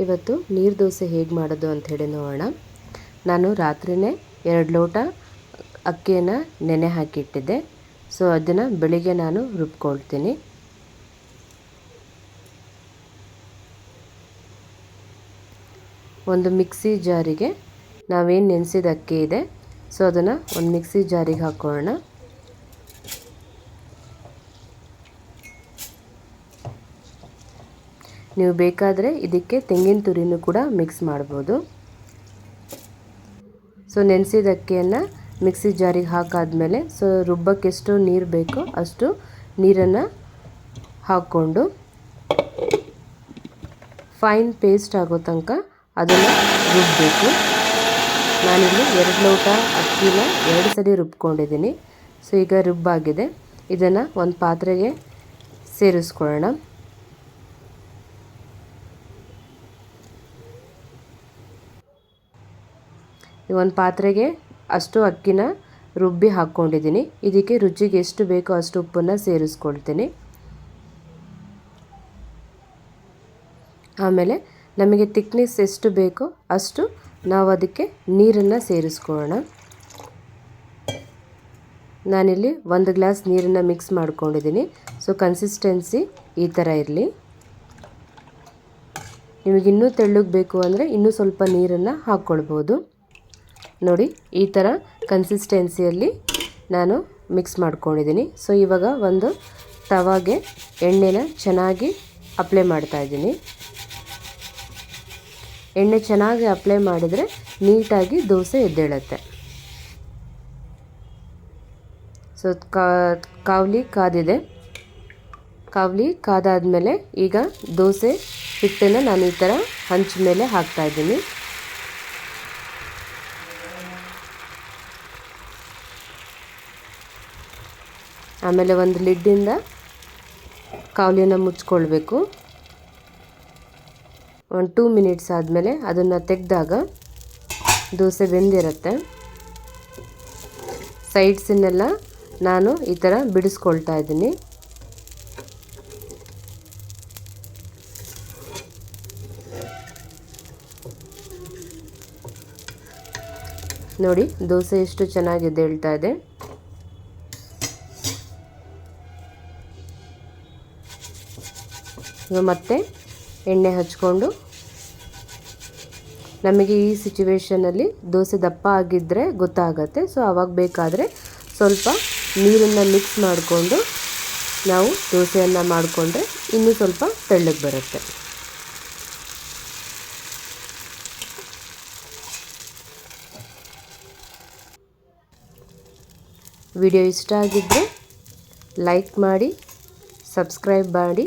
ಇವತ್ತು ನೀರು ದೋಸೆ ಹೇಗೆ ಮಾಡೋದು ಅಂತ ಹೇಳಿ ನೋಡೋಣ. ನಾನು ರಾತ್ರಿನೇ 2 ಲೋಟ ಅಕ್ಕಿಯನ್ನು ನೆನೆ ಹಾಕಿಟ್ಟಿದ್ದೆ. ಸೊ ಅದನ್ನು ಬೆಳಿಗ್ಗೆ ನಾನು ರುಬ್ಕೊಳ್ತೀನಿ. ಒಂದು ಮಿಕ್ಸಿ ಜಾರಿಗೆ ನಾವೇನು ನೆನೆಸಿದ ಅಕ್ಕಿ ಇದೆ ಸೊ ಅದನ್ನು ಒಂದು ಮಿಕ್ಸಿ ಜಾರಿಗೆ ಹಾಕೋಣ. ನೀವು ಬೇಕಾದರೆ ಇದಕ್ಕೆ ತೆಂಗಿನ ತುರಿನೂ ಕೂಡ ಮಿಕ್ಸ್ ಮಾಡ್ಬೋದು. ಸೊ ನೆನೆಸಿದ ಅಕ್ಕಿಯನ್ನು ಮಿಕ್ಸಿ ಜಾರಿಗೆ ಹಾಕಾದ್ಮೇಲೆ ಸೊ ರುಬ್ಬಕ್ಕೆ ಎಷ್ಟು ನೀರು ಬೇಕೋ ಅಷ್ಟು ನೀರನ್ನು ಹಾಕ್ಕೊಂಡು ಫೈನ್ ಪೇಸ್ಟ್ ಆಗೋ ತನಕ ಅದನ್ನು ರುಬ್ಬಬೇಕು. ನಾನಿಲ್ಲಿ 2 ಲೋಟ ಅಕ್ಕಿನ 2 ಸಲ ರುಬ್ಕೊಂಡಿದ್ದೀನಿ. ಸೊ ಈಗ ರುಬ್ಬಾಗಿದೆ. ಇದನ್ನು ಒಂದು ಪಾತ್ರೆಗೆ ಸೇರಿಸ್ಕೊಳ್ಳೋಣ. ಒಂದು ಪಾತ್ರೆಗೆ ಅಷ್ಟು ಅಕ್ಕಿನ ರುಬ್ಬಿ ಹಾಕ್ಕೊಂಡಿದ್ದೀನಿ. ಇದಕ್ಕೆ ರುಚಿಗೆ ಎಷ್ಟು ಬೇಕೋ ಅಷ್ಟು ಉಪ್ಪನ್ನು ಸೇರಿಸ್ಕೊಳ್ತೀನಿ. ಆಮೇಲೆ ನಮಗೆ ತಿಕ್ನೆಸ್ ಎಷ್ಟು ಬೇಕೋ ಅಷ್ಟು ನಾವು ಅದಕ್ಕೆ ನೀರನ್ನು ಸೇರಿಸ್ಕೊಳ್ಳೋಣ. ನಾನಿಲ್ಲಿ 1 ಗ್ಲಾಸ್ ನೀರನ್ನು ಮಿಕ್ಸ್ ಮಾಡ್ಕೊಂಡಿದ್ದೀನಿ. ಸೊ ಕನ್ಸಿಸ್ಟೆನ್ಸಿ ಈ ಥರ ಇರಲಿ. ನಿಮಗೆ ಇನ್ನೂ ತೆಳ್ಳಗೆ ಬೇಕು ಅಂದರೆ ಇನ್ನೂ ಸ್ವಲ್ಪ ನೀರನ್ನು ಹಾಕ್ಕೊಳ್ಬೋದು. ನೋಡಿ ಈ ಥರ ಕನ್ಸಿಸ್ಟೆನ್ಸಿಯಲ್ಲಿ ನಾನು ಮಿಕ್ಸ್ ಮಾಡ್ಕೊಂಡಿದ್ದೀನಿ. ಸೊ ಇವಾಗ ಒಂದು ತವಾಗೆ ಎಣ್ಣೆನ ಚೆನ್ನಾಗಿ ಅಪ್ಲೈ ಮಾಡ್ತಾಯಿದ್ದೀನಿ. ಎಣ್ಣೆ ಚೆನ್ನಾಗಿ ಅಪ್ಲೈ ಮಾಡಿದರೆ ನೀಟಾಗಿ ದೋಸೆ ಎದ್ದೇಳುತ್ತೆ. ಸೊ ಕಾವಲಿ ಕಾದಿದೆ. ಕಾವಲಿ ಕಾದಾದಮೇಲೆ ಈಗ ದೋಸೆ ಹಿಟ್ಟನ್ನು ನಾನು ಈ ಥರ ಹಂಚ ಮೇಲೆ ಹಾಕ್ತಾಯಿದ್ದೀನಿ. ಆಮೇಲೆ ಒಂದು ಲಿಡ್ಡಿಂದ ಕಾವಲಿನ ಮುಚ್ಕೊಳ್ಬೇಕು. ಒಂದು 2 ಮಿನಿಟ್ಸ್ ಆದಮೇಲೆ ಅದನ್ನು ತೆಗೆದಾಗ ದೋಸೆ ಬೆಂದಿರುತ್ತೆ. ಸೈಡ್ಸನ್ನೆಲ್ಲ ನಾನು ಈ ಥರ ಬಿಡಿಸ್ಕೊಳ್ತಾ ಇದ್ದೀನಿ. ನೋಡಿ ದೋಸೆ ಎಷ್ಟು ಚೆನ್ನಾಗಿ ಎದ್ದೇಳ್ತಾ ಇದೆ. ಮತ್ತೆ ಎಣ್ಣೆ ಹಚ್ಕೊಂಡು ನಮಗೆ ಈ ಸಿಚುವೇಷನಲ್ಲಿ ದೋಸೆ ದಪ್ಪ ಆಗಿದ್ದರೆ ಗೊತ್ತಾಗತ್ತೆ. ಸೊ ಆವಾಗ ಬೇಕಾದರೆ ಸ್ವಲ್ಪ ನೀರನ್ನು ಮಿಕ್ಸ್ ಮಾಡಿಕೊಂಡು ನಾವು ದೋಸೆಯನ್ನು ಮಾಡಿಕೊಂಡ್ರೆ ಇನ್ನೂ ಸ್ವಲ್ಪ ತೆಳ್ಳಗೆ ಬರುತ್ತೆ. ವಿಡಿಯೋ ಇಷ್ಟ ಆಗಿದ್ದರೆ ಲೈಕ್ ಮಾಡಿ, ಸಬ್ಸ್ಕ್ರೈಬ್ ಮಾಡಿ.